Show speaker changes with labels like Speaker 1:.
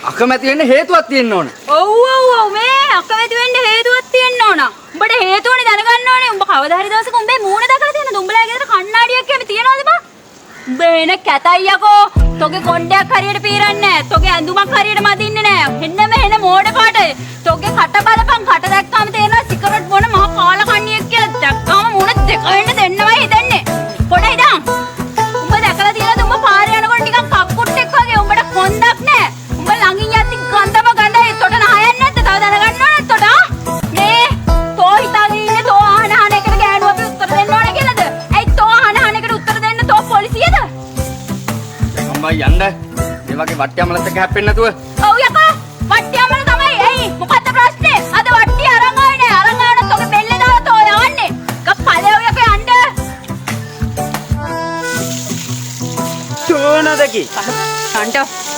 Speaker 1: අකමැති වෙන්න හේතුවක් තියෙන්න ඕන.
Speaker 2: ඔව් මේ අකමැති වෙන්න හේතුවක් තියෙන්න ඕන. උඹට හේතුවනේ දැනගන්න ඕනේ. උඹ කවදා හරි දවසක උඹේ මූණ දැකලා තියෙනවද? උඹලා ගෙදර කණ්ණාඩියක් එහෙම තියනවද බා? උඹ එන කැතයියකෝ. තෝගේ කොණ්ඩයක් හරියට පීරන්නේ නැහැ. තෝගේ ඇඳුමක් හරියට මදින්නේ නැහැ. එන්නම එන මෝඩ කාට. තෝගේ කට බලපන් කට දැක්කම තේරෙනවා සිගරට් බොන මහා කාල කණ්ණියෙක් කියලා. දැක්කම මූණ දෙක වෙන්න දෙන්නවයි හිතන්නේ. පොඩ හිතන්. උඹ දැකලා තියෙනවද උඹ පාරේ යනකොට නිකන් කක්කුට්ටෙක් වගේ උඹට කොන්දක් නැහැ. උඹ ළඟින් යද්දි ගන්ධම ගඳයි. තොට නහයන්නේ නැද්ද? තව දැනගන්න ඕනේ තොට. මේ තෝ හිතාගෙන ඉන්නේ තෝ ආහන එකට ගෑනුව අපි උත්තර දෙන්න ඕනේ කියලාද? ඇයි තෝ ආහන එකට උත්තර දෙන්න තෝ පොලිසියද?
Speaker 1: අම්මයි යන්න. මේ වගේ වට්ටියමලත් එක්ක හැප්පෙන්නේ නැතුව.
Speaker 2: ඔව් යකෝ. වට්ටියමල තමයි. ඇයි මොකද්ද ප්‍රශ්නේ? අද වට්ටිය අරන් ආවේ නෑ. අරන් ආවනත් ඔගේ බෙල්ලේ දාලා තෝ යවන්නේ. ගප් ඵලෙව යකෝ යන්න.
Speaker 3: තෝනදකි
Speaker 2: යන්න.